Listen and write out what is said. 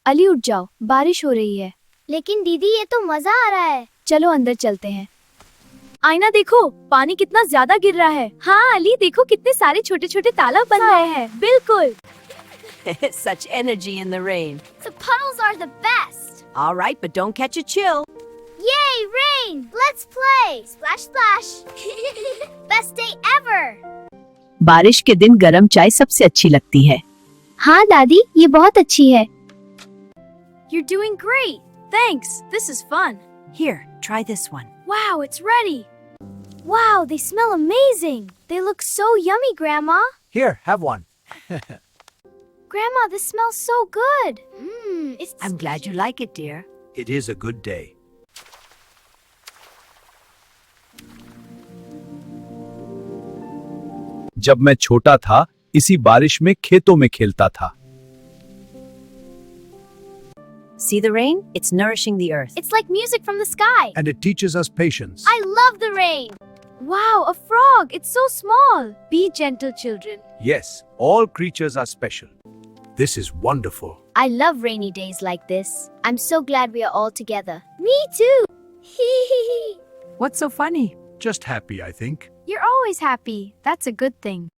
अली उठ जाओ, बारिश हो रही है। लेकिन दीदी ये तो मजा आ रहा है। चलो अंदर चलते हैं। आईना देखो, पानी कितना ज्यादा गिर रहा है। हाँ अली, देखो कितने सारे छोटे छोटे तालाब बन रहे हैं। बिल्कुल। Such energy in the rain. The puddles are the best. All right, but don't catch a chill. Yay, rain! Let's play. Splash splash. Best day ever. बारिश के दिन गरम चाय सबसे अच्छी लगती है। हाँ दादी, ये बहुत अच्छी है। You're doing great. Thanks. This is fun. Here, try this one. Wow, it's ready. Wow, they smell amazing. They look so yummy, Grandma. Here, have one. Grandma, this smells so good. It's I'm glad you like it, dear. It is a good day. जब मैं छोटा था, इसी बारिश में खेतों में खेलता था। See the rain? It's nourishing the earth. It's like music from the sky. And it teaches us patience. I love the rain. Wow, a frog. It's so small. Be gentle, children. Yes, all creatures are special. This is wonderful. I love rainy days like this. I'm so glad we are all together. Me too. What's so funny? Just happy, I think. You're always happy. That's a good thing.